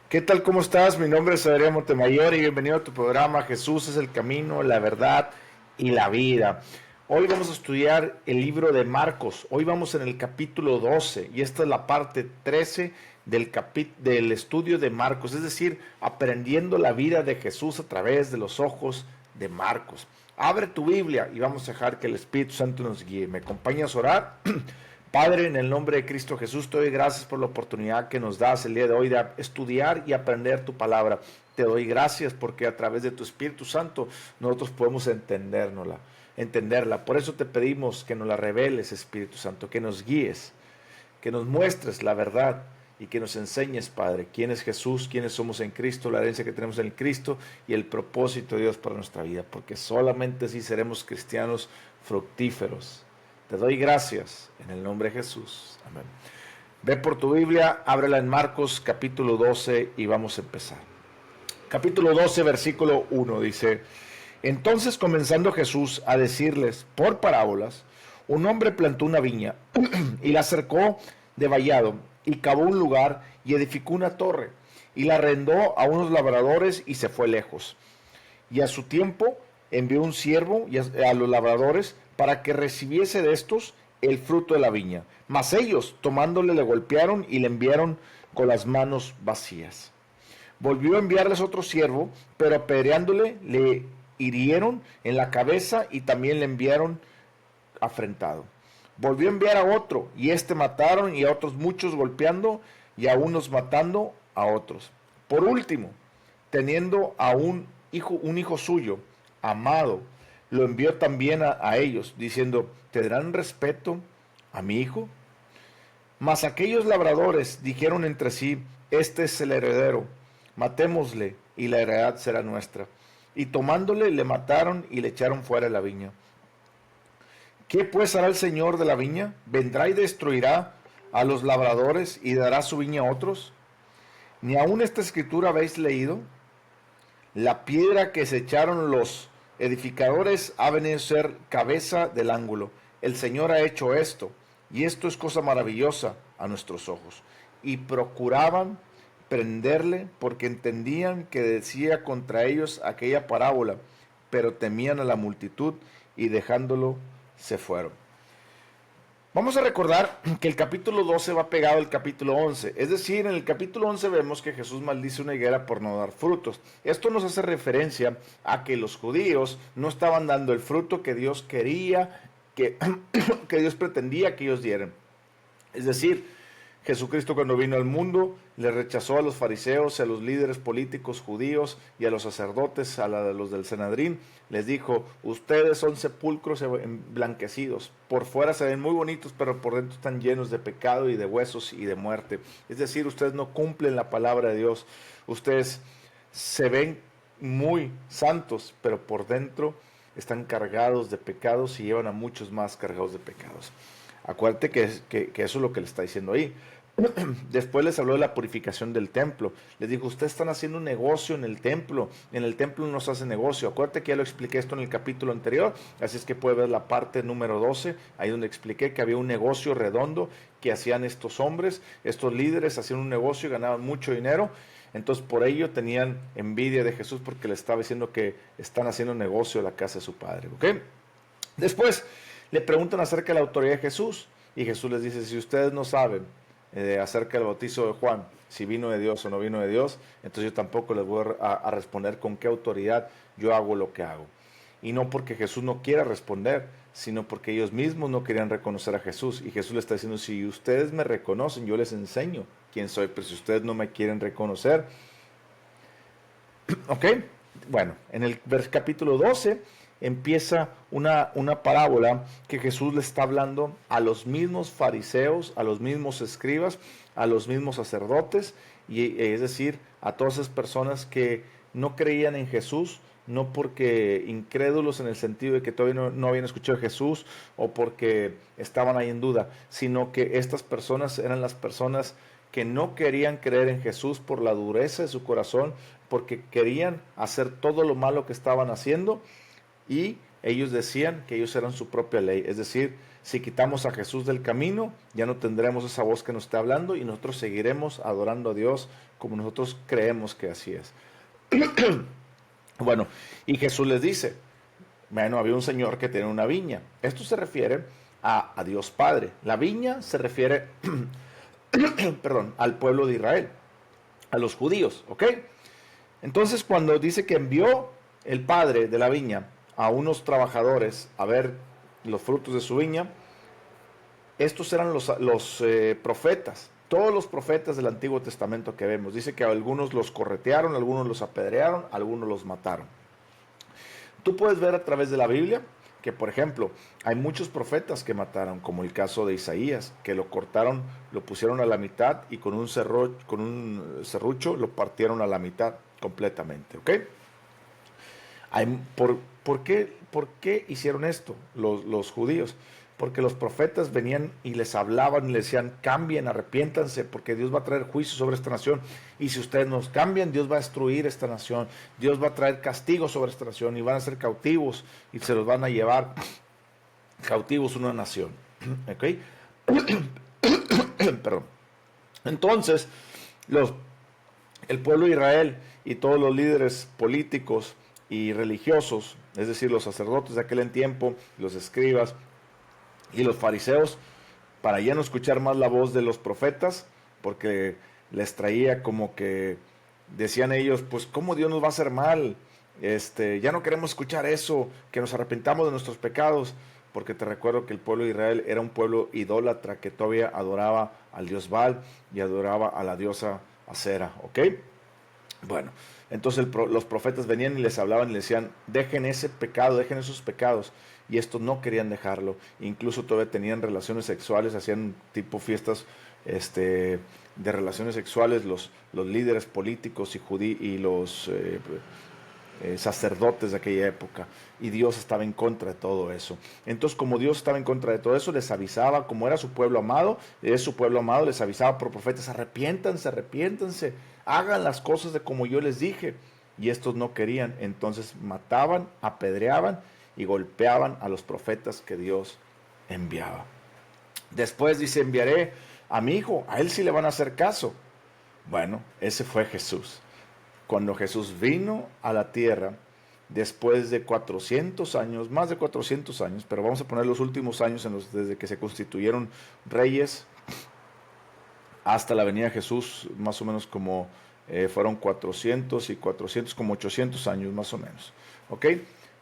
¿Qué tal? ¿Cómo estás? Mi nombre es Adrián Montemayor y bienvenido a tu programa Jesús es el camino, la verdad y la vida. Hoy vamos a estudiar el libro de Marcos. Hoy vamos en el capítulo 12 y esta es la parte 13 del estudio de Marcos, es decir, aprendiendo la vida de Jesús a través de los ojos de Marcos. Abre tu Biblia y vamos a dejar que el Espíritu Santo nos guíe. ¿Me acompañas a orar? Padre, en el nombre de Cristo Jesús, te doy gracias por la oportunidad que nos das el día de hoy de estudiar y aprender tu palabra. Te doy gracias porque a través de tu Espíritu Santo nosotros podemos entenderla. Por eso te pedimos que nos la reveles, Espíritu Santo, que nos guíes, que nos muestres la verdad y que nos enseñes, Padre, quién es Jesús, quiénes somos en Cristo, la herencia que tenemos en Cristo y el propósito de Dios para nuestra vida, porque solamente así seremos cristianos fructíferos. Te doy gracias en el nombre de Jesús. Amén. Ve por tu Biblia, ábrela en Marcos capítulo 12 y vamos a empezar. Capítulo 12, versículo 1 dice: Entonces, comenzando Jesús a decirles por parábolas, un hombre plantó una viña y la cercó de vallado y cavó un lugar y edificó una torre y la arrendó a unos labradores y se fue lejos. Y a su tiempo envió un siervo a los labradores para que recibiese de estos el fruto de la viña. Mas ellos, tomándole, le golpearon y le enviaron con las manos vacías. Volvió a enviarles otro siervo, pero apedreándole le hirieron en la cabeza y también le enviaron afrentado. Volvió a enviar a otro, y éste mataron, y a otros muchos golpeando, y a unos matando a otros. Por último, teniendo a un hijo suyo, amado, lo envió también a ellos, diciendo: ¿tendrán respeto a mi hijo? Mas aquellos labradores dijeron entre sí: este es el heredero, matémosle, y la heredad será nuestra. Y tomándole, le mataron y le echaron fuera de la viña. ¿Qué pues hará el señor de la viña? ¿Vendrá y destruirá a los labradores y dará su viña a otros? ¿Ni aún esta escritura habéis leído? La piedra que se echaron los edificadores ha venido a ser cabeza del ángulo. El Señor ha hecho esto, y esto es cosa maravillosa a nuestros ojos. Y procuraban prenderle porque entendían que decía contra ellos aquella parábola, pero temían a la multitud y dejándolo se fueron. Vamos a recordar que el capítulo 12 va pegado al capítulo 11. Es decir, en el capítulo 11 vemos que Jesús maldice una higuera por no dar frutos. Esto nos hace referencia a que los judíos no estaban dando el fruto que Dios quería, que Dios pretendía que ellos dieran. Es decir, Jesucristo, cuando vino al mundo, le rechazó a los fariseos, a los líderes políticos judíos y a los sacerdotes, a los del Sanedrín. Les dijo: ustedes son sepulcros emblanquecidos. Por fuera se ven muy bonitos, pero por dentro están llenos de pecado y de huesos y de muerte. Es decir, ustedes no cumplen la palabra de Dios. Ustedes se ven muy santos, pero por dentro están cargados de pecados y llevan a muchos más cargados de pecados. Acuérdate que eso es lo que le está diciendo ahí. Después les habló de la purificación del templo. Les dijo: ustedes están haciendo un negocio en el templo no se hace negocio. Acuérdate que ya lo expliqué esto en el capítulo anterior, así es que puede ver la parte número 12, ahí donde expliqué que había un negocio redondo que hacían estos hombres, estos líderes hacían un negocio y ganaban mucho dinero. Entonces por ello tenían envidia de Jesús, porque le estaba diciendo que están haciendo negocio en la casa de su padre. ¿Okay? Después le preguntan acerca de la autoridad de Jesús, y Jesús les dice: si ustedes no saben acerca del bautizo de Juan, si vino de Dios o no vino de Dios, entonces yo tampoco les voy a responder con qué autoridad yo hago lo que hago. Y no porque Jesús no quiera responder, sino porque ellos mismos no querían reconocer a Jesús. Y Jesús les está diciendo: si ustedes me reconocen, yo les enseño quién soy, pero si ustedes no me quieren reconocer. ¿Ok? Bueno, en el capítulo 12 empieza una parábola que Jesús le está hablando a los mismos fariseos, a los mismos escribas, a los mismos sacerdotes, y es decir, a todas esas personas que no creían en Jesús, no porque incrédulos en el sentido de que todavía no habían escuchado a Jesús o porque estaban ahí en duda, sino que estas personas eran las personas que no querían creer en Jesús por la dureza de su corazón, porque querían hacer todo lo malo que estaban haciendo y ellos decían que ellos eran su propia ley. Es decir, si quitamos a Jesús del camino, ya no tendremos esa voz que nos está hablando y nosotros seguiremos adorando a Dios como nosotros creemos que así es. Bueno, y Jesús les dice, bueno, había un señor que tenía una viña. Esto se refiere a Dios Padre. La viña se refiere, perdón, al pueblo de Israel, a los judíos, ¿ok? Entonces, cuando dice que envió el padre de la viña a unos trabajadores a ver los frutos de su viña, estos eran los profetas, todos los profetas del Antiguo Testamento que vemos. Dice que algunos los corretearon, algunos los apedrearon, algunos los mataron. Tú puedes ver a través de la Biblia que, por ejemplo, hay muchos profetas que mataron, como el caso de Isaías, que lo cortaron, lo pusieron a la mitad y con un serrucho lo partieron a la mitad completamente, ¿ok? ¿Por qué hicieron esto los judíos? Porque los profetas venían y les hablaban y les decían, cambien, arrepiéntanse, porque Dios va a traer juicio sobre esta nación. Y si ustedes nos cambian, Dios va a destruir esta nación. Dios va a traer castigo sobre esta nación y van a ser cautivos y se los van a llevar cautivos una nación. ¿Ok? Perdón. Entonces, el pueblo de Israel y todos los líderes políticos y religiosos, es decir, los sacerdotes de aquel tiempo, los escribas y los fariseos, para ya no escuchar más la voz de los profetas, porque les traía como que decían ellos, pues cómo Dios nos va a hacer mal, ya no queremos escuchar eso, que nos arrepentamos de nuestros pecados, porque te recuerdo que el pueblo de Israel era un pueblo idólatra que todavía adoraba al dios Baal y adoraba a la diosa Acera, ¿ok? Bueno, entonces los profetas venían y les hablaban y les decían, dejen ese pecado, dejen esos pecados. Y estos no querían dejarlo. Incluso todavía tenían relaciones sexuales, hacían tipo fiestas de relaciones sexuales los líderes políticos y los sacerdotes de aquella época. Y Dios estaba en contra de todo eso. Entonces, como Dios estaba en contra de todo eso, les avisaba, como era su pueblo amado, es su pueblo amado, les avisaba por profetas, arrepiéntanse, hagan las cosas de como yo les dije. Y estos no querían, entonces mataban, apedreaban y golpeaban a los profetas que Dios enviaba. Después dice, enviaré a mi hijo, a él sí le van a hacer caso. Bueno, ese fue Jesús. Cuando Jesús vino a la tierra, después de 400 años, más de 400 años, pero vamos a poner los últimos años desde que se constituyeron reyes hasta la venida de Jesús, más o menos como fueron 400 y 400, como 800 años más o menos. ¿Ok?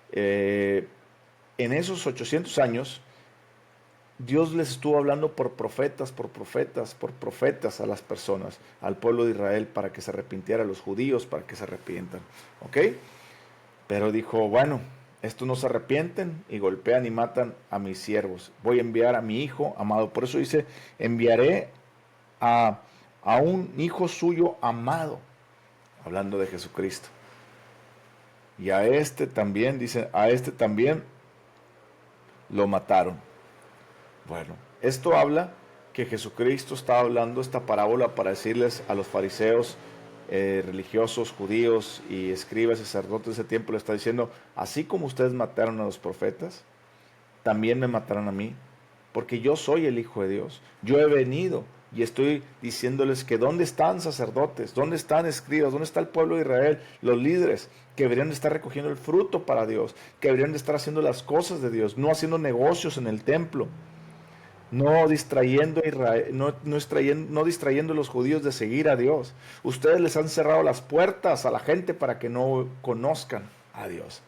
En esos 800 años, Dios les estuvo hablando por profetas a las personas, al pueblo de Israel, para que se arrepintiera, a los judíos, para que se arrepientan. ¿Ok? Pero dijo, bueno, estos no se arrepienten y golpean y matan a mis siervos. Voy a enviar a mi hijo amado. Por eso dice, enviaré a un hijo suyo amado, hablando de Jesucristo. Y a este también, dice, a este también lo mataron. Bueno, esto habla que Jesucristo estaba hablando esta parábola para decirles a los fariseos, religiosos, judíos y escribas y sacerdotes de ese tiempo, le está diciendo, así como ustedes mataron a los profetas, también me matarán a mí, porque yo soy el Hijo de Dios. Yo he venido y estoy diciéndoles que dónde están sacerdotes, dónde están escribas, dónde está el pueblo de Israel, los líderes que deberían de estar recogiendo el fruto para Dios, que deberían de estar haciendo las cosas de Dios, no haciendo negocios en el templo, no distrayendo a los judíos de seguir a Dios. Ustedes les han cerrado las puertas a la gente para que no conozcan a Dios.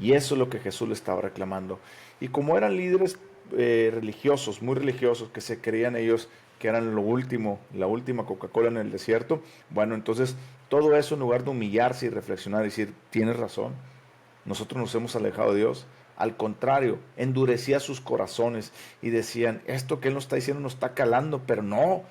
Y eso es lo que Jesús le estaba reclamando. Y como eran líderes religiosos, muy religiosos, que se creían ellos que eran lo último, la última Coca-Cola en el desierto, bueno, entonces todo eso, en lugar de humillarse y reflexionar y decir, tienes razón, nosotros nos hemos alejado de Dios, al contrario, endurecía sus corazones y decían, esto que él nos está diciendo nos está calando, pero no,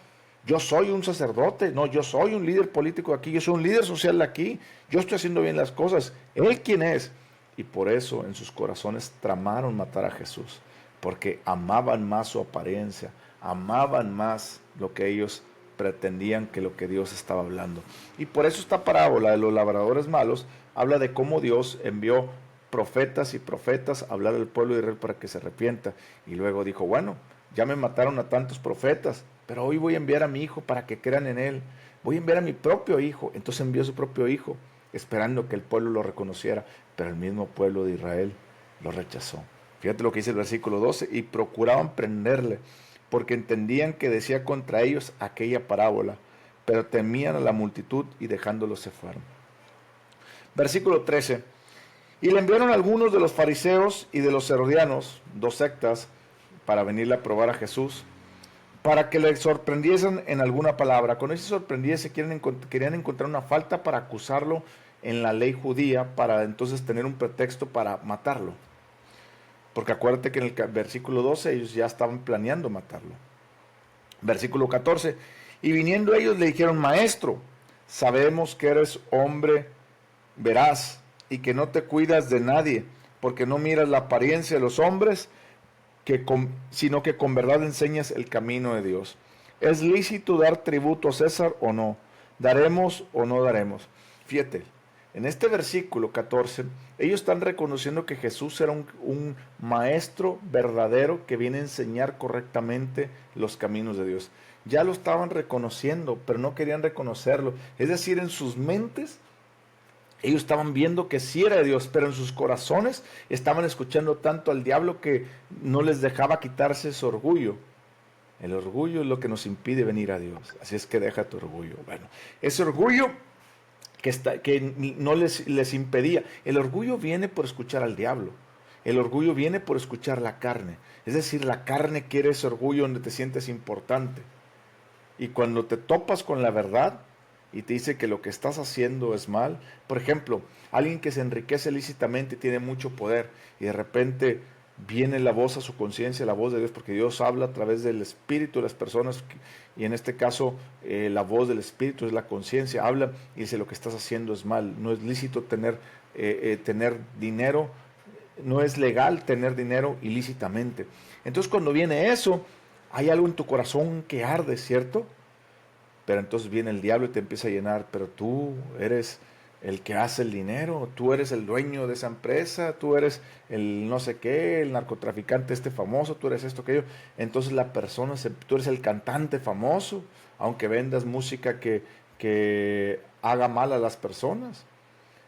yo soy un sacerdote, no, yo soy un líder político aquí, yo soy un líder social de aquí, yo estoy haciendo bien las cosas, ¿él quién es? Y por eso en sus corazones tramaron matar a Jesús, porque amaban más su apariencia, amaban más lo que ellos pretendían que lo que Dios estaba hablando. Y por eso esta parábola de los labradores malos habla de cómo Dios envió profetas y profetas a hablar al pueblo de Israel para que se arrepienta. Y luego dijo, bueno, ya me mataron a tantos profetas, pero hoy voy a enviar a mi hijo para que crean en él. Voy a enviar a mi propio hijo. Entonces envió a su propio hijo, esperando que el pueblo lo reconociera, pero el mismo pueblo de Israel lo rechazó. Fíjate lo que dice el versículo 12, y procuraban prenderle, porque entendían que decía contra ellos aquella parábola, pero temían a la multitud y dejándolo se fueron. Versículo 13, y le enviaron algunos de los fariseos y de los herodianos, dos sectas, para venirle a probar a Jesús, para que le sorprendiesen en alguna palabra. Con ese sorprendiese querían encontrar una falta para acusarlo en la ley judía, para entonces tener un pretexto para matarlo. Porque acuérdate que en el versículo 12 ellos ya estaban planeando matarlo. Versículo 14, y viniendo ellos le dijeron, maestro, sabemos que eres hombre veraz y que no te cuidas de nadie, porque no miras la apariencia de los hombres, sino que con verdad enseñas el camino de Dios. ¿Es lícito dar tributo a César o no? ¿Daremos o no daremos? Fíjate, en este versículo 14, ellos están reconociendo que Jesús era un maestro verdadero que viene a enseñar correctamente los caminos de Dios. Ya lo estaban reconociendo, pero no querían reconocerlo. Es decir, en sus mentes ellos estaban viendo que sí era de Dios, pero en sus corazones estaban escuchando tanto al diablo que no les dejaba quitarse ese orgullo. El orgullo es lo que nos impide venir a Dios. Así es que deja tu orgullo. Bueno, ese orgullo que no les impedía. El orgullo viene por escuchar al diablo. El orgullo viene por escuchar la carne. Es decir, la carne quiere ese orgullo donde te sientes importante. Y cuando te topas con la verdad y te dice que lo que estás haciendo es mal, por ejemplo, alguien que se enriquece lícitamente tiene mucho poder y de repente viene la voz a su conciencia, la voz de Dios, porque Dios habla a través del espíritu de las personas, y en este caso la voz del espíritu es la conciencia, habla y dice lo que estás haciendo es mal, no es lícito tener dinero, no es legal tener dinero ilícitamente. Entonces cuando viene eso, hay algo en tu corazón que arde, ¿cierto? Pero entonces viene el diablo y te empieza a llenar, pero tú eres el que hace el dinero, tú eres el dueño de esa empresa, tú eres el no sé qué, el narcotraficante famoso, tú eres esto, aquello. Entonces la persona, tú eres el cantante famoso, aunque vendas música que haga mal a las personas.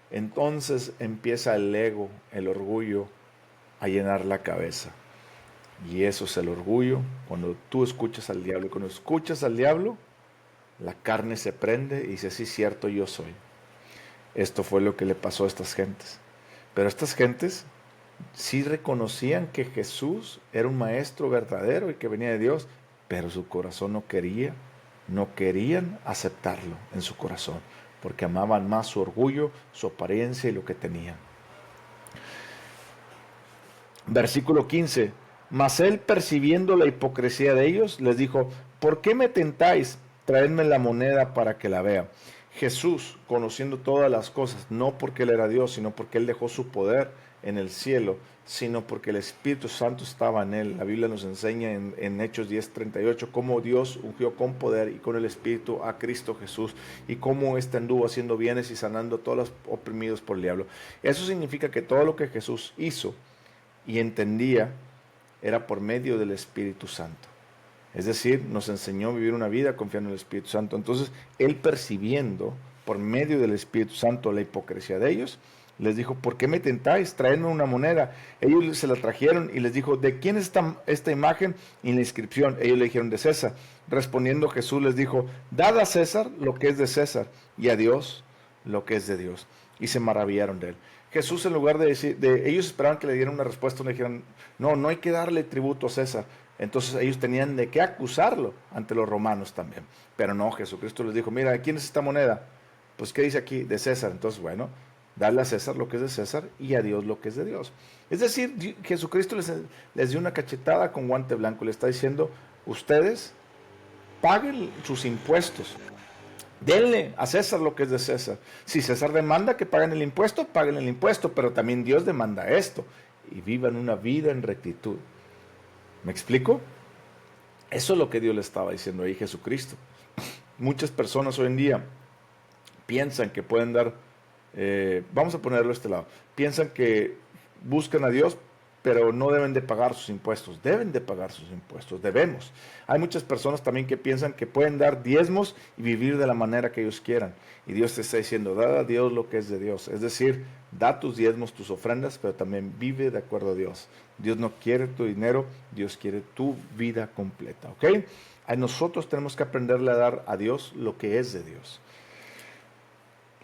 Entonces empieza el ego, el orgullo a llenar la cabeza. Y eso es el orgullo, cuando tú escuchas al diablo. Y cuando escuchas al diablo, la carne se prende y dice, sí, cierto, yo soy. Esto fue lo que le pasó a estas gentes. Pero estas gentes sí reconocían que Jesús era un maestro verdadero y que venía de Dios, pero su corazón no querían aceptarlo en su corazón, porque amaban más su orgullo, su apariencia y lo que tenían. Versículo 15. Mas él, percibiendo la hipocresía de ellos, les dijo, ¿por qué me tentáis? Traedme la moneda para que la vea. Jesús, conociendo todas las cosas, no porque él era Dios, sino porque él dejó su poder en el cielo, sino porque el Espíritu Santo estaba en él. La Biblia nos enseña en Hechos 10:38 cómo Dios ungió con poder y con el Espíritu a Cristo Jesús, y cómo éste anduvo haciendo bienes y sanando a todos los oprimidos por el diablo. Eso significa que todo lo que Jesús hizo y entendía era por medio del Espíritu Santo. Es decir, nos enseñó a vivir una vida confiando en el Espíritu Santo. Entonces, él, percibiendo por medio del Espíritu Santo la hipocresía de ellos, les dijo, ¿por qué me tentáis? Traedme una moneda. Ellos se la trajeron y les dijo, ¿de quién es esta imagen y la inscripción? Ellos le dijeron, de César. Respondiendo Jesús les dijo, dad a César lo que es de César y a Dios lo que es de Dios. Y se maravillaron de él. Jesús, en lugar de decir, ellos esperaban que le dieran una respuesta, le dijeron, no hay que darle tributo a César. Entonces ellos tenían de qué acusarlo ante los romanos también. Pero no, Jesucristo les dijo, mira, ¿de quién es esta moneda? Pues, ¿qué dice aquí? De César. Entonces, bueno, darle a César lo que es de César y a Dios lo que es de Dios. Es decir, Jesucristo les dio una cachetada con guante blanco. Le está diciendo, ustedes paguen sus impuestos. Denle a César lo que es de César. Si César demanda que paguen el impuesto, paguen el impuesto, pero también Dios demanda esto. Y vivan una vida en rectitud. ¿Me explico? Eso es lo que Dios le estaba diciendo ahí, Jesucristo. Muchas personas hoy en día piensan que pueden dar, vamos a ponerlo a este lado, piensan que buscan a Dios, pero no deben de pagar sus impuestos. Deben de pagar sus impuestos, debemos. Hay muchas personas también que piensan que pueden dar diezmos y vivir de la manera que ellos quieran. Y Dios te está diciendo, da a Dios lo que es de Dios. Es decir, da tus diezmos, tus ofrendas, pero también vive de acuerdo a Dios. Dios no quiere tu dinero, Dios quiere tu vida completa, ¿ok? A nosotros tenemos que aprenderle a dar a Dios lo que es de Dios.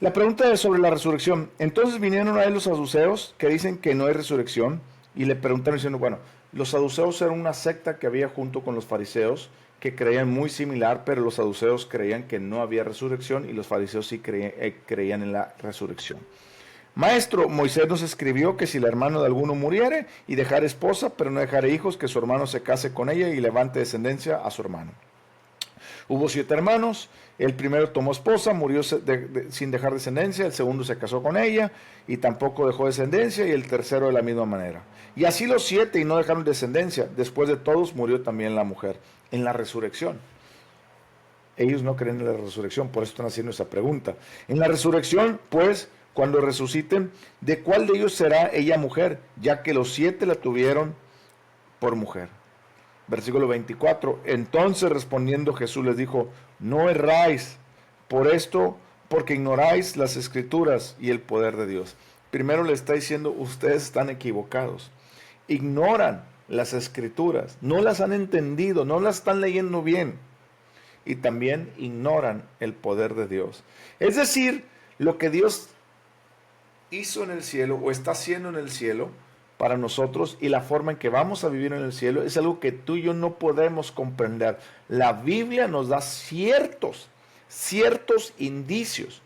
La pregunta es sobre la resurrección. Entonces vinieron a él los saduceos que dicen que no hay resurrección y le preguntaron diciendo, bueno, los saduceos eran una secta que había junto con los fariseos que creían muy similar, pero los saduceos creían que no había resurrección y los fariseos sí creían en la resurrección. Maestro, Moisés nos escribió que si el hermano de alguno muriere y dejare esposa, pero no dejare hijos, que su hermano se case con ella y levante descendencia a su hermano. Hubo 7 hermanos, el primero tomó esposa, murió sin dejar descendencia, el segundo se casó con ella y tampoco dejó descendencia, y el tercero de la misma manera. Y así los 7 y no dejaron descendencia, después de todos murió también la mujer, en la resurrección. Ellos no creen en la resurrección, por eso están haciendo esa pregunta. En la resurrección, pues, cuando resuciten, ¿de cuál de ellos será ella mujer? Ya que los 7 la tuvieron por mujer. Versículo 24, entonces respondiendo Jesús les dijo, no erráis por esto, porque ignoráis las escrituras y el poder de Dios. Primero le está diciendo, ustedes están equivocados, ignoran las escrituras, no las han entendido, no las están leyendo bien, y también ignoran el poder de Dios. Es decir, lo que Dios hizo en el cielo o está haciendo en el cielo para nosotros y la forma en que vamos a vivir en el cielo es algo que tú y yo no podemos comprender. La Biblia nos da ciertos indicios,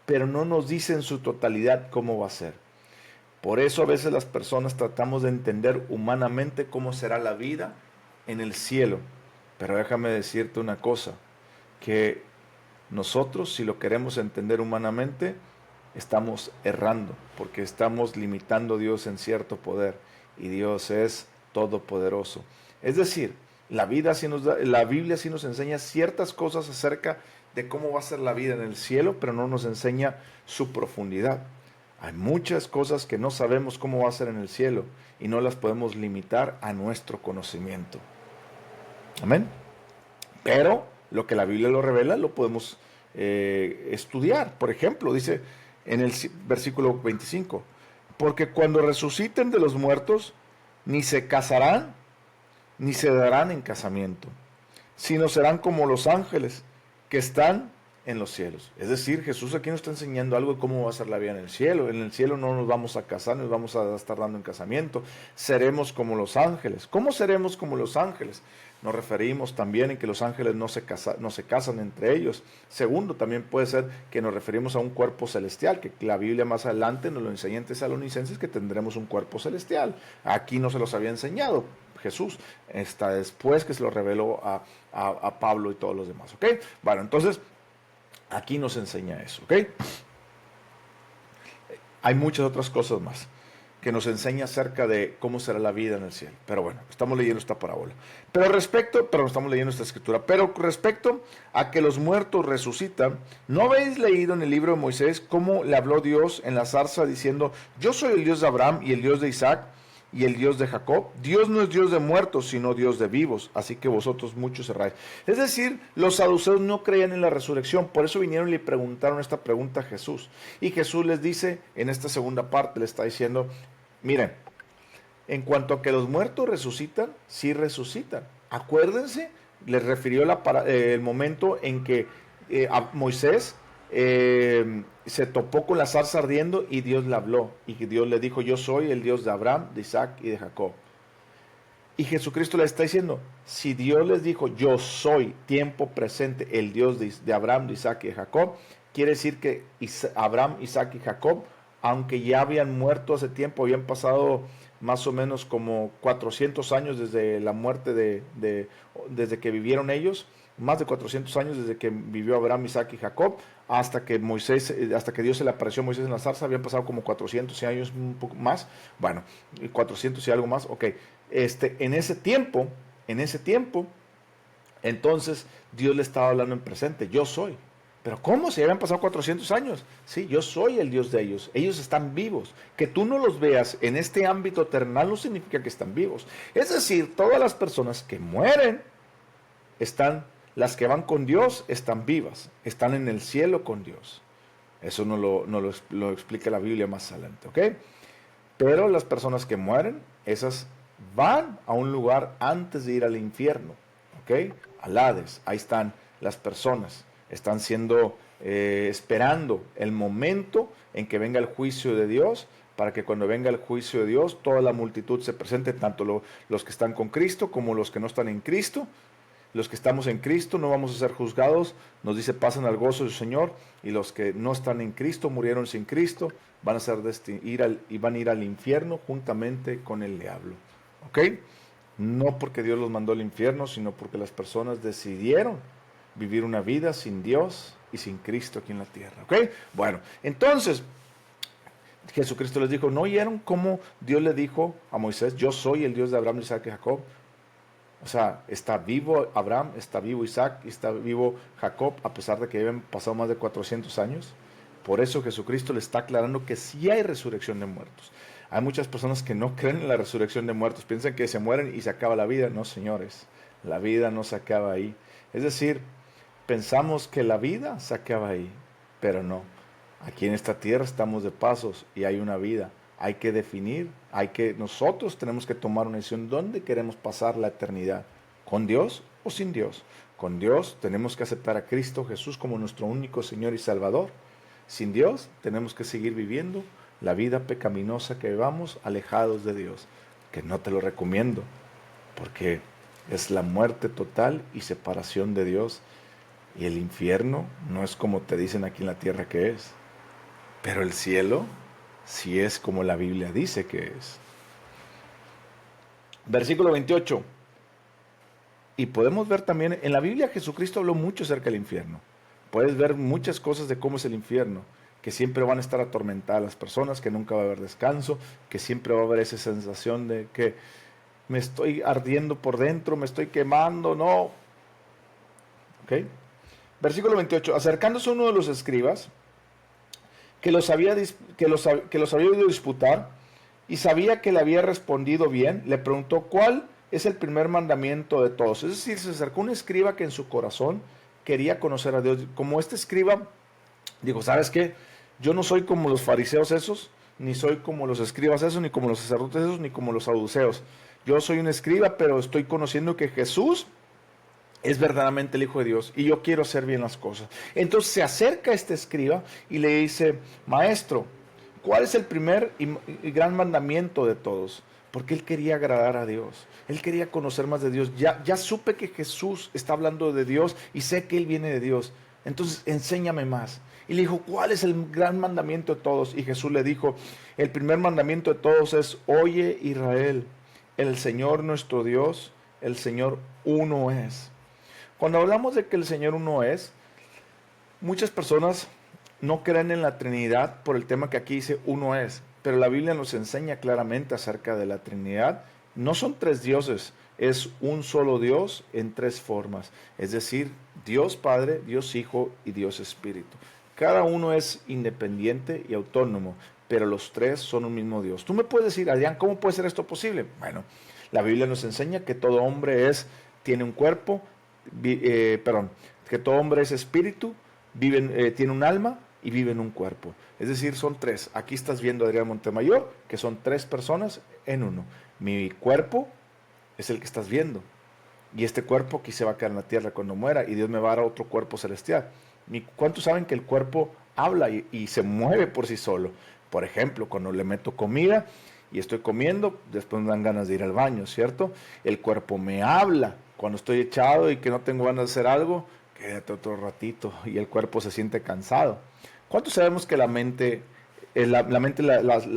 pero no nos dice en su totalidad cómo va a ser. Por eso a veces las personas tratamos de entender humanamente cómo será la vida en el cielo. Pero déjame decirte una cosa, que nosotros, si lo queremos entender humanamente, estamos errando, porque estamos limitando a Dios en cierto poder, y Dios es todopoderoso. Es decir, la Biblia sí nos enseña ciertas cosas acerca de cómo va a ser la vida en el cielo, pero no nos enseña su profundidad. Hay muchas cosas que no sabemos cómo va a ser en el cielo, y no las podemos limitar a nuestro conocimiento. Amén. Pero lo que la Biblia lo revela, lo podemos estudiar. Por ejemplo, dice en el versículo 25, porque cuando resuciten de los muertos, ni se casarán, ni se darán en casamiento, sino serán como los ángeles que están en los cielos. Es decir, Jesús aquí nos está enseñando algo de cómo va a ser la vida en el cielo. En el cielo no nos vamos a casar, nos vamos a estar dando en casamiento. Seremos como los ángeles. ¿Cómo seremos como los ángeles? Nos referimos también en que los ángeles no se casan entre ellos. Segundo, también puede ser que nos referimos a un cuerpo celestial, que la Biblia más adelante nos lo enseña en Tesalonicenses, que tendremos un cuerpo celestial. Aquí no se los había enseñado Jesús, hasta después que se lo reveló a Pablo y todos los demás. ¿Ok? Bueno, entonces aquí nos enseña eso, ¿ok? Hay muchas otras cosas más que nos enseña acerca de cómo será la vida en el cielo. Pero bueno, estamos leyendo esta parábola. Estamos leyendo esta escritura. Pero respecto a que los muertos resucitan, ¿no habéis leído en el libro de Moisés cómo le habló Dios en la zarza diciendo, yo soy el Dios de Abraham y el Dios de Isaac y el Dios de Jacob? Dios no es Dios de muertos, sino Dios de vivos, así que vosotros muchos erráis. Es decir, los saduceos no creían en la resurrección, por eso vinieron y le preguntaron esta pregunta a Jesús. Y Jesús les dice, en esta segunda parte, le está diciendo, miren, en cuanto a que los muertos resucitan, sí resucitan. Acuérdense, les refirió el momento en que Moisés se topó con la zarza ardiendo y Dios le habló y Dios le dijo, yo soy el Dios de Abraham, de Isaac y de Jacob. Y Jesucristo le está diciendo, si Dios les dijo, yo soy tiempo presente el Dios de Abraham, de Isaac y de Jacob, quiere decir que Abraham, Isaac y Jacob, aunque ya habían muerto hace tiempo, habían pasado más o menos como 400 años desde la muerte desde que vivieron ellos, más de 400 años desde que vivió Abraham, Isaac y Jacob, hasta que Dios se le apareció a Moisés en la zarza, habían pasado como 400 años, un poco más, bueno, 400 y algo más, ok, en ese tiempo, entonces Dios le estaba hablando en presente, yo soy. Pero ¿cómo? Si habían pasado 400 años. Sí, yo soy el Dios de ellos. Ellos están vivos. Que tú no los veas en este ámbito terrenal no significa que están vivos. Es decir, todas las personas que mueren están, las que van con Dios están vivas. Están en el cielo con Dios. Eso lo explica la Biblia más adelante, ¿ok? Pero las personas que mueren, esas van a un lugar antes de ir al infierno, ¿ok? Al Hades. Ahí están las personas. Están esperando el momento en que venga el juicio de Dios, para que cuando venga el juicio de Dios, toda la multitud se presente, tanto los que están con Cristo como los que no están en Cristo. Los que estamos en Cristo no vamos a ser juzgados, nos dice pasen al gozo del Señor, y los que no están en Cristo, murieron sin Cristo, van a van a ir al infierno juntamente con el diablo. ¿Ok? No porque Dios los mandó al infierno, sino porque las personas decidieron vivir una vida sin Dios y sin Cristo aquí en la tierra. ¿Ok? Bueno, entonces Jesucristo les dijo, ¿no oyeron cómo Dios le dijo a Moisés, yo soy el Dios de Abraham, Isaac y Jacob? O sea, está vivo Abraham, está vivo Isaac y está vivo Jacob, a pesar de que habían pasado más de 400 años. Por eso Jesucristo le está aclarando que sí hay resurrección de muertos. Hay muchas personas que no creen en la resurrección de muertos, piensan que se mueren y se acaba la vida. No, señores, la vida no se acaba ahí. Es decir, pensamos que la vida se acaba ahí, pero no. Aquí en esta tierra estamos de pasos y hay una vida. Hay que definir, nosotros tenemos que tomar una decisión dónde queremos pasar la eternidad, con Dios o sin Dios. Con Dios tenemos que aceptar a Cristo Jesús como nuestro único Señor y Salvador. Sin Dios tenemos que seguir viviendo la vida pecaminosa que vamos alejados de Dios, que no te lo recomiendo, porque es la muerte total y separación de Dios. Y el infierno no es como te dicen aquí en la tierra que es, pero el cielo si es como la Biblia dice que es. Versículo 28. Y podemos ver también, en la Biblia Jesucristo habló mucho acerca del infierno. Puedes ver muchas cosas de cómo es el infierno, que siempre van a estar atormentadas las personas, que nunca va a haber descanso, que siempre va a haber esa sensación de que me estoy ardiendo por dentro, me estoy quemando, no. ¿Ok? Versículo 28. Acercándose uno de los escribas, que los había oído disputar y sabía que le había respondido bien, le preguntó cuál es el primer mandamiento de todos. Es decir, se acercó un escriba que en su corazón quería conocer a Dios. Como este escriba dijo, ¿sabes qué? Yo no soy como los fariseos esos, ni soy como los escribas esos, ni como los sacerdotes esos, ni como los saduceos. Yo soy un escriba, pero estoy conociendo que Jesús es verdaderamente el Hijo de Dios y yo quiero hacer bien las cosas. Entonces se acerca este escriba y le dice, maestro, ¿cuál es el primer y gran mandamiento de todos? Porque él quería agradar a Dios, él quería conocer más de Dios. Ya supe que Jesús está hablando de Dios y sé que él viene de Dios, entonces enséñame más. Y le dijo, ¿cuál es el gran mandamiento de todos? Y Jesús le dijo, el primer mandamiento de todos es, oye Israel, el Señor nuestro Dios, el Señor uno es. Cuando hablamos de que el Señor uno es, muchas personas no creen en la Trinidad por el tema que aquí dice uno es, pero la Biblia nos enseña claramente acerca de la Trinidad. No son tres dioses, es un solo Dios en tres formas, es decir, Dios Padre, Dios Hijo y Dios Espíritu. Cada uno es independiente y autónomo, pero los tres son un mismo Dios. Tú me puedes decir, Adrián, ¿cómo puede ser esto posible? Bueno, la Biblia nos enseña que todo hombre tiene un cuerpo, que todo hombre es espíritu, tiene un alma y vive en un cuerpo. Es decir, son tres. Aquí estás viendo a Adrián Montemayor, que son tres personas en uno. Mi cuerpo es el que estás viendo. Y este cuerpo aquí se va a quedar en la tierra cuando muera y Dios me va a dar otro cuerpo celestial. ¿Cuántos saben que el cuerpo habla y se mueve por sí solo? Por ejemplo, cuando le meto comida y estoy comiendo, después me dan ganas de ir al baño, ¿cierto? El cuerpo me habla. Cuando estoy echado y que no tengo ganas de hacer algo, quédate otro ratito y el cuerpo se siente cansado. ¿Cuántos sabemos que la mente, el alma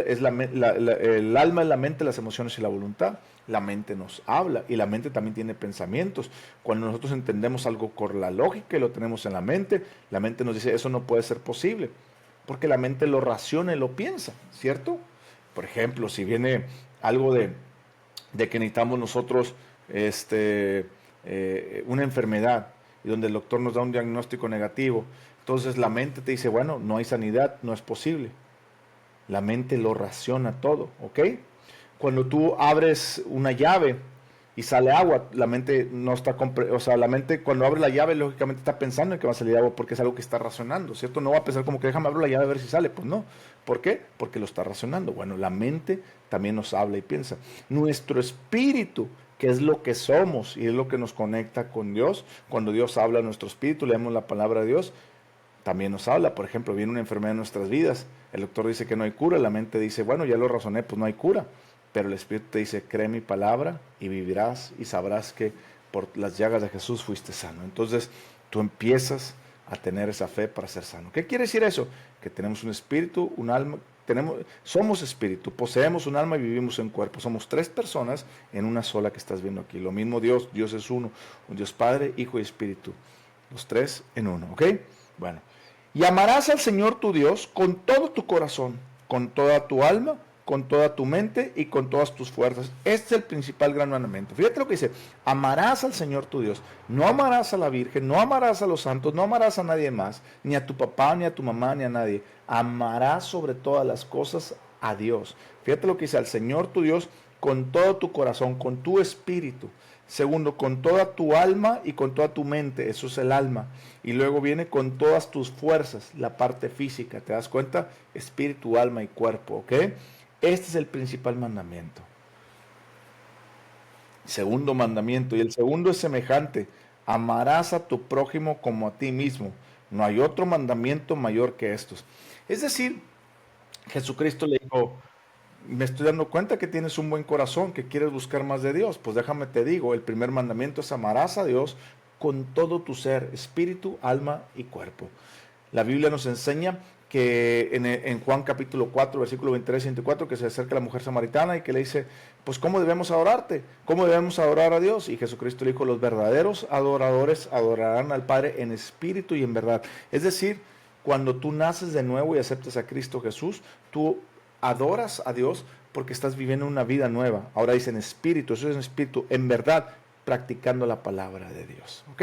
es la mente, las emociones y la voluntad? La mente nos habla y la mente también tiene pensamientos. Cuando nosotros entendemos algo con la lógica y lo tenemos en la mente nos dice eso no puede ser posible, porque la mente lo raciona y lo piensa, ¿cierto? Por ejemplo, si viene algo de que necesitamos nosotros una enfermedad y donde el doctor nos da un diagnóstico negativo, Entonces la mente te dice, bueno, no hay sanidad, no es posible. La mente lo raciona todo, ¿ok? Cuando tú abres una llave y sale agua, la mente no está, o sea, la mente cuando abre la llave lógicamente está pensando en que va a salir agua porque es algo que está razonando, ¿cierto? No va a pensar como que déjame abrir la llave a ver si sale, pues no. ¿Por qué? Porque lo está razonando. Bueno, la mente también nos habla y piensa. Nuestro espíritu, que es lo que somos y es lo que nos conecta con Dios, cuando Dios habla a nuestro espíritu, leemos la palabra de Dios, también nos habla. Por ejemplo, viene una enfermedad en nuestras vidas, el doctor dice que no hay cura, la mente dice, bueno, ya lo razoné, pues no hay cura, pero el Espíritu te dice, cree mi palabra y vivirás y sabrás que por las llagas de Jesús fuiste sano. Entonces tú empiezas a tener esa fe para ser sano. ¿Qué quiere decir eso? Que tenemos un espíritu, un alma, somos espíritu, poseemos un alma y vivimos en cuerpo. Somos tres personas en una sola que estás viendo aquí. Lo mismo Dios, Dios es uno, un Dios Padre, Hijo y Espíritu. Los tres en uno, ¿ok? Bueno, y amarás al Señor tu Dios con todo tu corazón, con toda tu alma, con toda tu mente y con todas tus fuerzas. Este es el principal gran mandamiento. Fíjate lo que dice, amarás al Señor tu Dios. No amarás a la Virgen, no amarás a los santos, no amarás a nadie más, ni a tu papá, ni a tu mamá, ni a nadie. Amarás sobre todas las cosas a Dios. Fíjate lo que dice, al Señor tu Dios con todo tu corazón, con tu espíritu. Segundo, con toda tu alma y con toda tu mente, eso es el alma. Y luego viene con todas tus fuerzas, la parte física, ¿te das cuenta? Espíritu, alma y cuerpo, ¿ok? Este es el principal mandamiento. Segundo mandamiento, y el segundo es semejante, amarás a tu prójimo como a ti mismo. No hay otro mandamiento mayor que estos. Es decir, Jesucristo le dijo, me estoy dando cuenta que tienes un buen corazón, que quieres buscar más de Dios. Pues déjame te digo, el primer mandamiento es amarás a Dios con todo tu ser, espíritu, alma y cuerpo. La Biblia nos enseña que en Juan capítulo 4, versículo 23 y 24, que se acerca la mujer samaritana y que le dice, pues ¿cómo debemos adorarte? ¿Cómo debemos adorar a Dios? Y Jesucristo le dijo, los verdaderos adoradores adorarán al Padre en espíritu y en verdad. Es decir, cuando tú naces de nuevo y aceptas a Cristo Jesús, tú adoras a Dios porque estás viviendo una vida nueva. Ahora dice en espíritu, eso es en espíritu, en verdad, practicando la palabra de Dios. ¿Ok?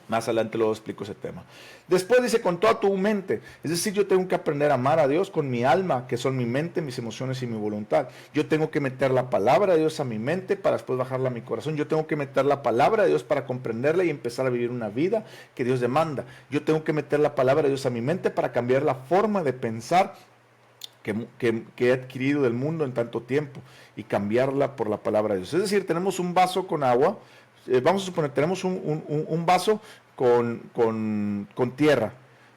Más adelante luego explico ese tema. Después dice con toda tu mente. Es decir, yo tengo que aprender a amar a Dios con mi alma, que son mi mente, mis emociones y mi voluntad. Yo tengo que meter la palabra de Dios a mi mente para después bajarla a mi corazón. Yo tengo que meter la palabra de Dios para comprenderla y empezar a vivir una vida que Dios demanda. Yo tengo que meter la palabra de Dios a mi mente para cambiar la forma de pensar que he adquirido del mundo en tanto tiempo y cambiarla por la palabra de Dios. Es decir, tenemos un vaso con agua, vamos a suponer, tenemos un vaso con tierra.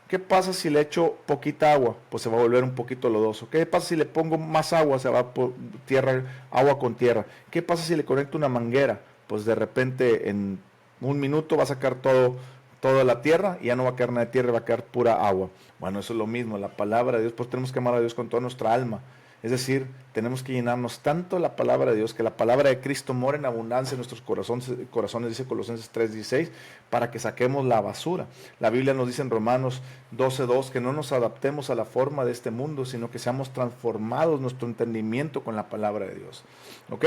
¿Qué pasa si le echo poquita agua? Pues se va a volver un poquito lodoso. ¿Qué pasa si le pongo más agua? Se va por tierra, agua con tierra. ¿Qué pasa si le conecto una manguera? Pues de repente en un minuto va a sacar toda la tierra y ya no va a quedar nada de tierra, va a quedar pura agua. Bueno, eso es lo mismo, la palabra de Dios, pues tenemos que amar a Dios con toda nuestra alma. Es decir, tenemos que llenarnos tanto de la palabra de Dios, que la palabra de Cristo mora en abundancia en nuestros corazones, dice Colosenses 3:16, para que saquemos la basura. La Biblia nos dice en Romanos 12:2 que no nos adaptemos a la forma de este mundo, sino que seamos transformados nuestro entendimiento con la palabra de Dios. ¿Ok?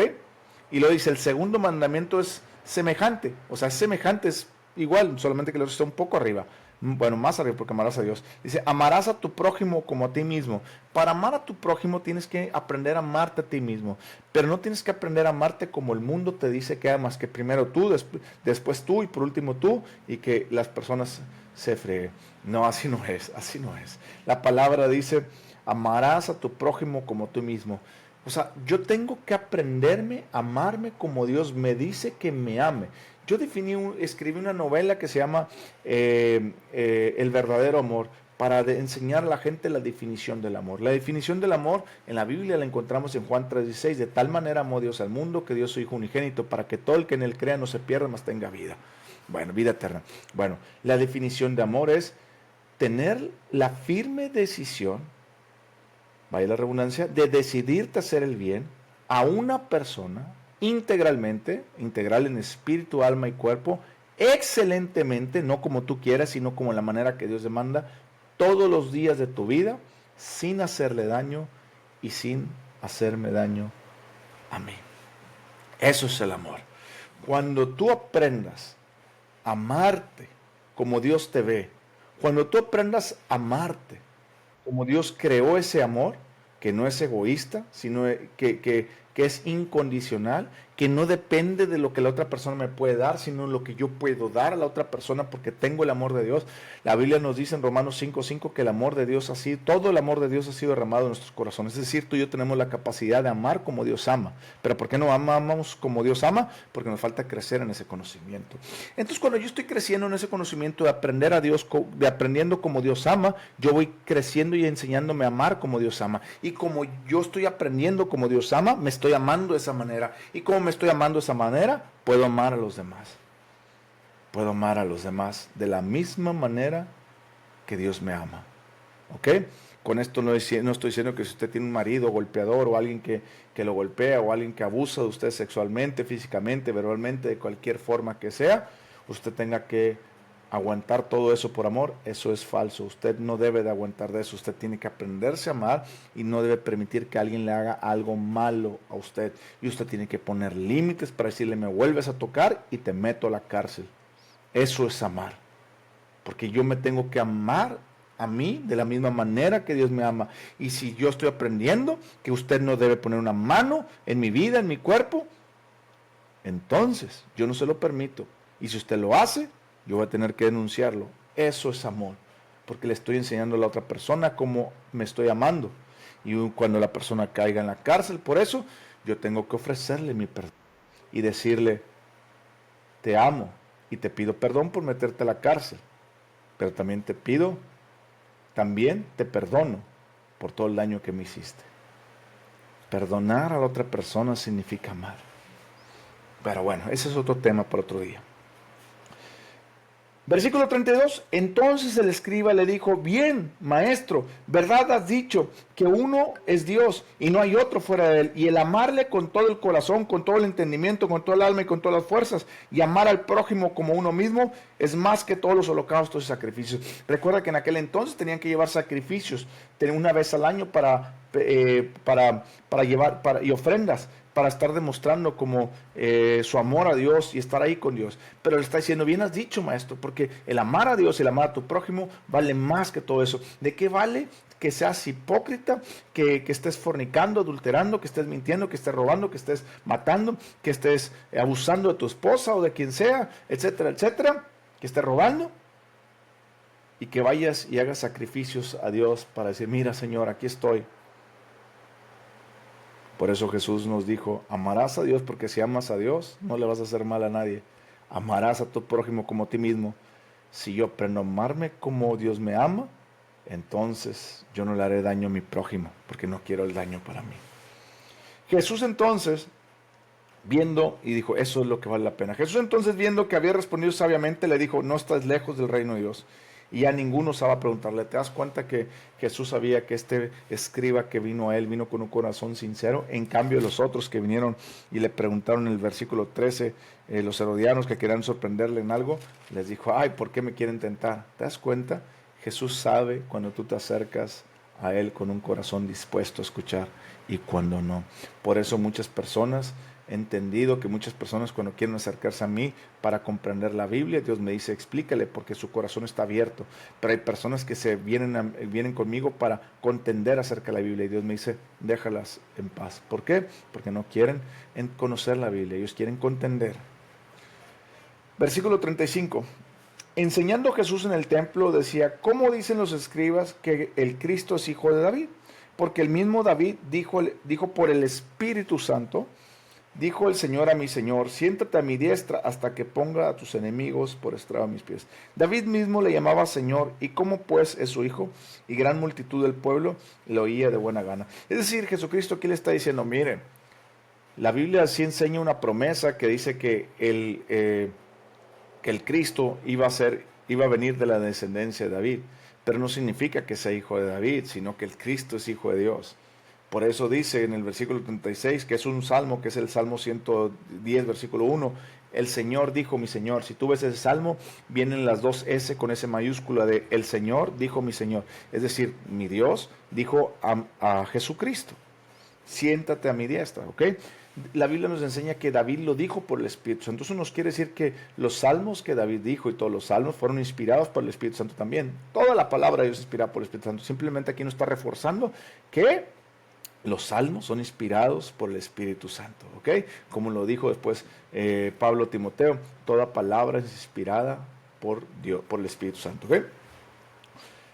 Y lo dice, el segundo mandamiento es semejante, o sea, es semejante, es igual, solamente que el otro está un poco arriba. Bueno, más arriba porque amarás a Dios. Dice, amarás a tu prójimo como a ti mismo. Para amar a tu prójimo tienes que aprender a amarte a ti mismo. Pero no tienes que aprender a amarte como el mundo te dice que amas, que primero tú, después tú y por último tú y que las personas se freguen. No, así no es, así no es. La palabra dice, amarás a tu prójimo como tú mismo. O sea, yo tengo que aprenderme a amarme como Dios me dice que me ame. Yo escribí una novela que se llama El verdadero amor, para enseñar a la gente la definición del amor. La definición del amor en la Biblia la encontramos en Juan 3:16. De tal manera amó Dios al mundo que dio su Hijo unigénito para que todo el que en él crea no se pierda, mas tenga vida. Bueno, vida eterna. Bueno, la definición de amor es tener la firme decisión, vaya la redundancia, de decidirte hacer el bien a una persona integralmente, integral en espíritu, alma y cuerpo, excelentemente, no como tú quieras, sino como la manera que Dios demanda, todos los días de tu vida, sin hacerle daño y sin hacerme daño a mí. Eso es el amor. Cuando tú aprendas a amarte como Dios te ve, Cuando tú aprendas a amarte, como Dios creó ese amor, que no es egoísta, sino que es incondicional, que no depende de lo que la otra persona me puede dar, sino lo que yo puedo dar a la otra persona porque tengo el amor de Dios. La Biblia nos dice en Romanos 5:5 que el amor de Dios todo el amor de Dios ha sido derramado en nuestros corazones. Es decir, tú y yo tenemos la capacidad de amar como Dios ama. ¿Pero por qué no amamos como Dios ama? Porque nos falta crecer en ese conocimiento. Entonces, cuando yo estoy creciendo en ese conocimiento de aprender a Dios, de aprendiendo como Dios ama, yo voy creciendo y enseñándome a amar como Dios ama. Y como yo estoy aprendiendo como Dios ama, me estoy amando de esa manera. Y como me estoy amando de esa manera, puedo amar a los demás. Puedo amar a los demás de la misma manera que Dios me ama. ¿Ok? Con esto no estoy diciendo que si usted tiene un marido golpeador o alguien que lo golpea o alguien que abusa de usted sexualmente, físicamente, verbalmente, de cualquier forma que sea, usted tenga que aguantar todo eso por amor. Eso es falso. Usted no debe de aguantar de eso. Usted tiene que aprenderse a amar y no debe permitir que alguien le haga algo malo a usted. Y usted tiene que poner límites para decirle: me vuelves a tocar y te meto a la cárcel. Eso es amar. Porque yo me tengo que amar a mí de la misma manera que Dios me ama. Y si yo estoy aprendiendo que usted no debe poner una mano en mi vida, en mi cuerpo, entonces yo no se lo permito. Y si usted lo hace, yo voy a tener que denunciarlo. Eso es amor, porque le estoy enseñando a la otra persona cómo me estoy amando. Y cuando la persona caiga en la cárcel por eso, yo tengo que ofrecerle mi perdón y decirle: te amo y te pido perdón por meterte a la cárcel, pero también te perdono por todo el daño que me hiciste. Perdonar a la otra persona significa amar. Pero bueno, ese es otro tema para otro día. Versículo 32, entonces el escriba le dijo: bien, maestro, verdad has dicho, que uno es Dios y no hay otro fuera de él, y el amarle con todo el corazón, con todo el entendimiento, con todo el alma y con todas las fuerzas, y amar al prójimo como uno mismo, es más que todos los holocaustos y sacrificios. Recuerda que en aquel entonces tenían que llevar sacrificios, una vez al año para llevar y ofrendas, para estar demostrando como su amor a Dios y estar ahí con Dios. Pero le está diciendo: bien has dicho, maestro, porque el amar a Dios y el amar a tu prójimo vale más que todo eso. ¿De qué vale que seas hipócrita, que estés fornicando, adulterando, que estés mintiendo, que estés robando, que estés matando, que estés abusando de tu esposa o de quien sea, etcétera, etcétera, que estés robando? Y que vayas y hagas sacrificios a Dios para decir: mira, Señor, aquí estoy. Por eso Jesús nos dijo: amarás a Dios, porque si amas a Dios no le vas a hacer mal a nadie. Amarás a tu prójimo como a ti mismo. Si yo aprendo a amarme como Dios me ama, entonces yo no le haré daño a mi prójimo, porque no quiero el daño para mí. Jesús entonces, viendo, y dijo: eso es lo que vale la pena. Jesús entonces, viendo que había respondido sabiamente, le dijo: no estás lejos del reino de Dios. Y ya ninguno osaba preguntarle. ¿Te das cuenta que Jesús sabía que este escriba que vino a él vino con un corazón sincero? En cambio, los otros que vinieron y le preguntaron en el versículo 13, los herodianos que querían sorprenderle en algo, les dijo: ay, ¿por qué me quieren tentar? ¿Te das cuenta? Jesús sabe cuando tú te acercas a él con un corazón dispuesto a escuchar y cuando no. Por eso muchas personas, he entendido que muchas personas, cuando quieren acercarse a mí para comprender la Biblia, Dios me dice: explícale, porque su corazón está abierto. Pero hay personas que vienen conmigo para contender acerca de la Biblia, y Dios me dice: déjalas en paz. ¿Por qué? Porque no quieren conocer la Biblia, ellos quieren contender. Versículo 35. Enseñando Jesús en el templo, decía: ¿cómo dicen los escribas que el Cristo es hijo de David? Porque el mismo David dijo por el Espíritu Santo: dijo el Señor a mi Señor: siéntate a mi diestra hasta que ponga a tus enemigos por estrado a mis pies. David mismo le llamaba Señor, y como pues es su hijo, y gran multitud del pueblo le oía de buena gana. Es decir, Jesucristo aquí le está diciendo: miren, la Biblia sí enseña una promesa que dice que el Cristo iba a venir de la descendencia de David, pero no significa que sea hijo de David, sino que el Cristo es hijo de Dios. Por eso dice en el versículo 36, que es un salmo, que es el Salmo 110, versículo 1, el Señor dijo mi Señor. Si tú ves ese salmo, vienen las dos S con S mayúscula de el Señor dijo mi Señor. Es decir, mi Dios dijo a Jesucristo: siéntate a mi diestra, ¿ok? La Biblia nos enseña que David lo dijo por el Espíritu Santo. Eso nos quiere decir que los salmos que David dijo y todos los salmos fueron inspirados por el Espíritu Santo también. Toda la palabra de Dios es inspirada por el Espíritu Santo. Simplemente aquí nos está reforzando que los salmos son inspirados por el Espíritu Santo, ¿ok? Como lo dijo después Pablo a Timoteo, toda palabra es inspirada por Dios, por el Espíritu Santo, ¿ok?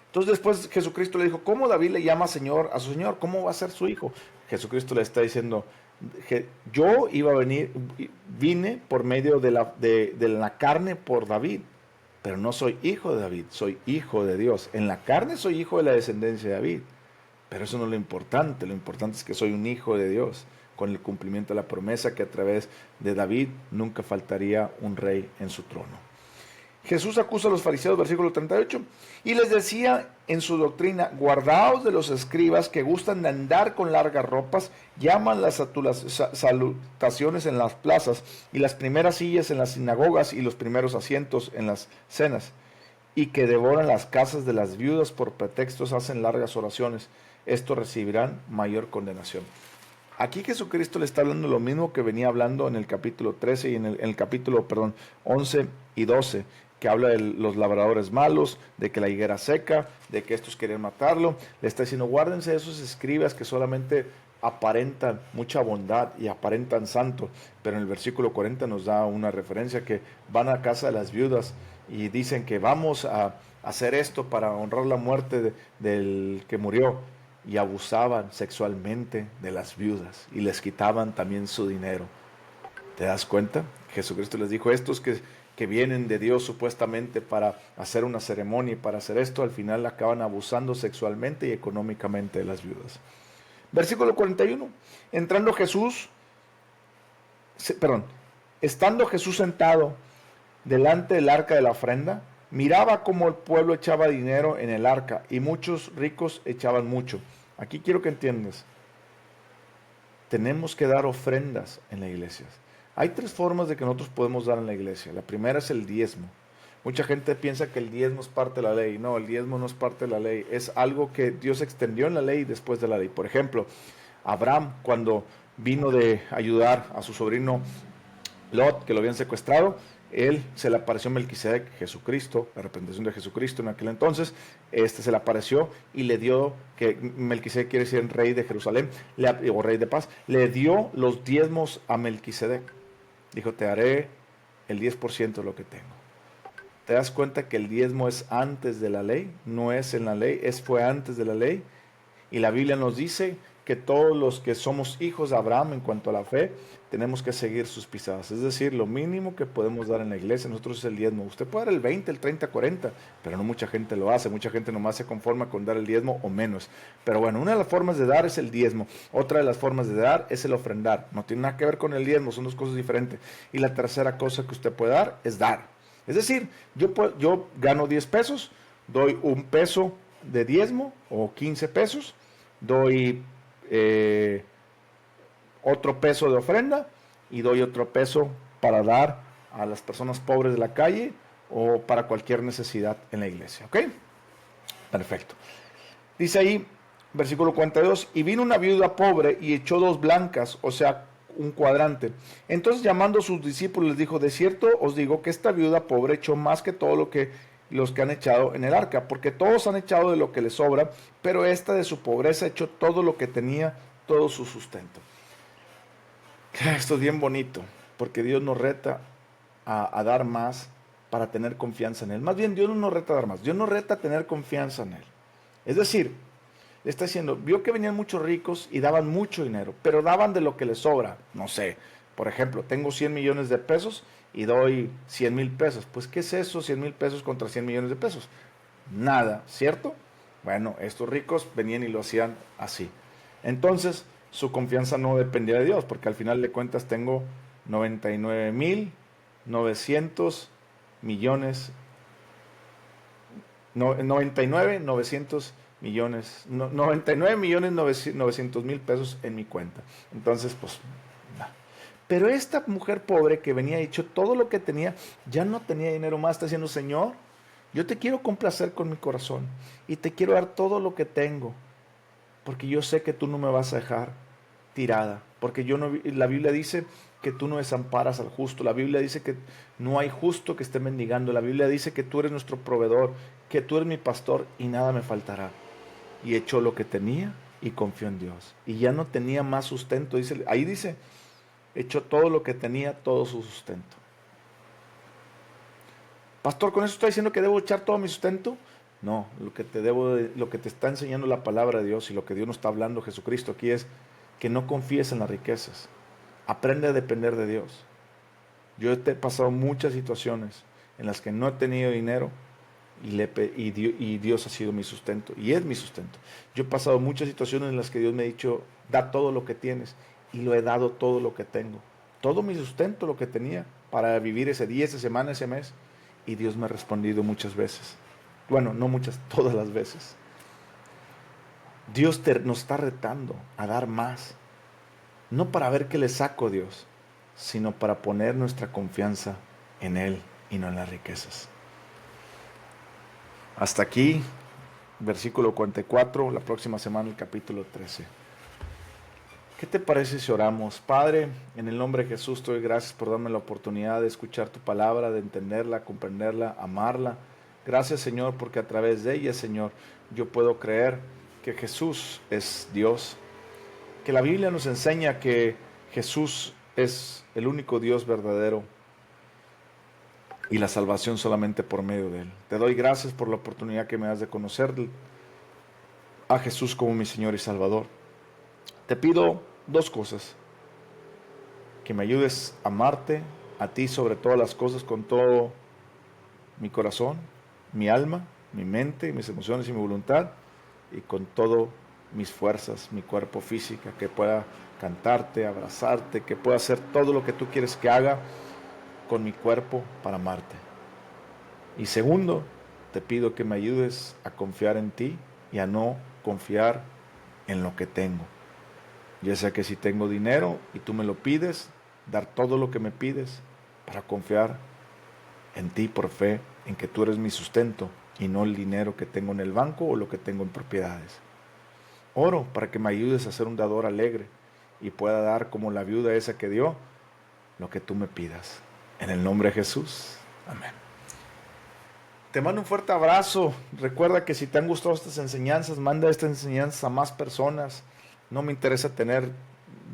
Entonces después Jesucristo le dijo, ¿cómo David le llama Señor a su Señor? ¿Cómo va a ser su hijo? Jesucristo le está diciendo, yo iba a venir, vine por medio de la carne por David, pero no soy hijo de David, soy hijo de Dios. En la carne soy hijo de la descendencia de David, pero eso no es lo importante es que soy un hijo de Dios, con el cumplimiento de la promesa que a través de David nunca faltaría un rey en su trono. Jesús acusa a los fariseos, versículo 38, y les decía en su doctrina, guardaos de los escribas que gustan de andar con largas ropas, llaman las salutaciones en las plazas, y las primeras sillas en las sinagogas, y los primeros asientos en las cenas, y que devoran las casas de las viudas por pretextos, hacen largas oraciones. Estos recibirán mayor condenación. Aquí Jesucristo le está hablando lo mismo que venía hablando en el capítulo 13 y en el capítulo, 11 y 12, que habla de los labradores malos, de que la higuera seca, de que estos quieren matarlo. Le está diciendo, guárdense de esos escribas que solamente aparentan mucha bondad y aparentan santo, pero en el versículo 40 nos da una referencia que van a casa de las viudas y dicen que vamos a hacer esto para honrar la muerte del que murió, y abusaban sexualmente de las viudas y les quitaban también su dinero. ¿Te das cuenta? Jesucristo les dijo, estos que vienen de Dios supuestamente para hacer una ceremonia y para hacer esto, al final acaban abusando sexualmente y económicamente de las viudas. Versículo 41. Estando Jesús sentado delante del arca de la ofrenda, miraba cómo el pueblo echaba dinero en el arca y muchos ricos echaban mucho. Aquí quiero que entiendas, tenemos que dar ofrendas en la iglesia. Hay tres formas de que nosotros podemos dar en la iglesia. La primera es el diezmo. Mucha gente piensa que el diezmo es parte de la ley. No, el diezmo no es parte de la ley. Es algo que Dios extendió en la ley después de la ley. Por ejemplo, Abraham, cuando vino de ayudar a su sobrino Lot, que lo habían secuestrado, él se le apareció Melquisedec, Jesucristo, la representación de Jesucristo en aquel entonces, se le apareció y le dio, que Melquisedec quiere decir rey de Jerusalén, o rey de paz, le dio los diezmos a Melquisedec. Dijo, te haré el 10% de lo que tengo. ¿Te das cuenta que el diezmo es antes de la ley? No es en la ley, fue antes de la ley. Y la Biblia nos dice que todos los que somos hijos de Abraham en cuanto a la fe, tenemos que seguir sus pisadas. Es decir, lo mínimo que podemos dar en la iglesia, nosotros es el diezmo. Usted puede dar el 20, el 30, 40, pero no mucha gente lo hace. Mucha gente nomás se conforma con dar el diezmo o menos. Pero bueno, una de las formas de dar es el diezmo. Otra de las formas de dar es el ofrendar. No tiene nada que ver con el diezmo, son dos cosas diferentes. Y la tercera cosa que usted puede dar es dar. Es decir, yo gano 10 pesos, doy un peso de diezmo o 15 pesos, doy otro peso de ofrenda y doy otro peso para dar a las personas pobres de la calle o para cualquier necesidad en la iglesia. ¿Ok? Perfecto. Dice ahí, versículo 42, y vino una viuda pobre y echó 2 blancas, o sea, un cuadrante. Entonces llamando a sus discípulos les dijo, de cierto os digo que esta viuda pobre echó más que todo los que han echado en el arca, porque todos han echado de lo que les sobra, pero esta de su pobreza echó todo lo que tenía, todo su sustento. Esto es bien bonito, porque Dios nos reta a dar más para tener confianza en Él. Más bien, Dios no nos reta a dar más, Dios nos reta a tener confianza en Él. Es decir, le está diciendo, vio que venían muchos ricos y daban mucho dinero, pero daban de lo que les sobra. No sé, por ejemplo, tengo 100 millones de pesos y doy 100,000 pesos. Pues, ¿qué es eso? 100,000 pesos contra 100 millones de pesos. Nada, ¿cierto? Bueno, estos ricos venían y lo hacían así. Entonces, su confianza no dependía de Dios, porque al final de cuentas tengo 99,900 millones, 99,900 millones, 99,900,000 pesos en mi cuenta. Entonces, pues, nah. Pero esta mujer pobre que venía hecho todo lo que tenía, ya no tenía dinero más, está diciendo, Señor, yo te quiero complacer con mi corazón y te quiero dar todo lo que tengo, porque yo sé que tú no me vas a dejar tirada, porque la Biblia dice que tú no desamparas al justo, la Biblia dice que no hay justo que esté mendigando, la Biblia dice que tú eres nuestro proveedor, que tú eres mi pastor y nada me faltará. Y echó lo que tenía y confió en Dios. Y ya no tenía más sustento, ahí dice, echó todo lo que tenía, todo su sustento. Pastor, ¿con eso está diciendo que debo echar todo mi sustento? No, lo que te está enseñando la palabra de Dios y lo que Dios nos está hablando Jesucristo aquí es que no confíes en las riquezas. Aprende a depender de Dios. Yo he pasado muchas situaciones en las que no he tenido dinero y Dios ha sido mi sustento y es mi sustento. Yo he pasado muchas situaciones en las que Dios me ha dicho, da todo lo que tienes, y lo he dado todo lo que tengo. Todo mi sustento, lo que tenía para vivir ese día, esa semana, ese mes. Y Dios me ha respondido muchas veces. Bueno, no muchas, todas las veces. Dios nos está retando a dar más. No para ver qué le saco a Dios, sino para poner nuestra confianza en Él y no en las riquezas. Hasta aquí, versículo 44, la próxima semana el capítulo 13. ¿Qué te parece si oramos? Padre, en el nombre de Jesús te doy gracias por darme la oportunidad de escuchar tu palabra, de entenderla, comprenderla, amarla. Gracias, Señor, porque a través de ella, Señor, yo puedo creer que Jesús es Dios, que la Biblia nos enseña que Jesús es el único Dios verdadero y la salvación solamente por medio de Él. Te doy gracias por la oportunidad que me das de conocer a Jesús como mi Señor y Salvador. Te pido dos cosas: que me ayudes a amarte a ti sobre todas las cosas con todo mi corazón, mi alma, mi mente, mis emociones y mi voluntad, y con todo mis fuerzas, mi cuerpo físico, que pueda cantarte, abrazarte, que pueda hacer todo lo que tú quieres que haga con mi cuerpo para amarte. Y segundo, te pido que me ayudes a confiar en ti y a no confiar en lo que tengo. Ya sea que si tengo dinero y tú me lo pides, dar todo lo que me pides para confiar en ti por fe, en que tú eres mi sustento y no el dinero que tengo en el banco o lo que tengo en propiedades. Oro para que me ayudes a ser un dador alegre y pueda dar como la viuda esa que dio lo que tú me pidas. En el nombre de Jesús. Amén. Te mando un fuerte abrazo. Recuerda que si te han gustado estas enseñanzas, manda estas enseñanzas a más personas. No me interesa tener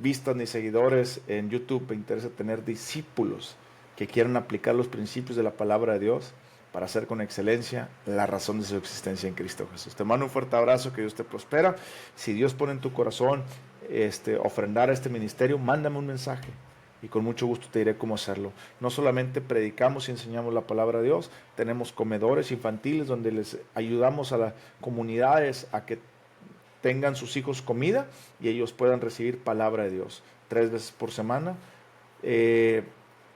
vistas ni seguidores en YouTube, me interesa tener discípulos que quieran aplicar los principios de la palabra de Dios para hacer con excelencia la razón de su existencia en Cristo Jesús. Te mando un fuerte abrazo, que Dios te prospera. Si Dios pone en tu corazón ofrendar a este ministerio, mándame un mensaje y con mucho gusto te diré cómo hacerlo. No solamente predicamos y enseñamos la palabra de Dios, tenemos comedores infantiles donde les ayudamos a las comunidades a que tengan sus hijos comida y ellos puedan recibir palabra de Dios 3 veces por semana,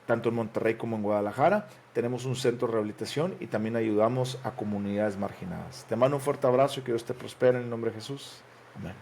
tanto en Monterrey como en Guadalajara. Tenemos un centro de rehabilitación y también ayudamos a comunidades marginadas. Te mando un fuerte abrazo y que Dios te prospere en el nombre de Jesús. Amén.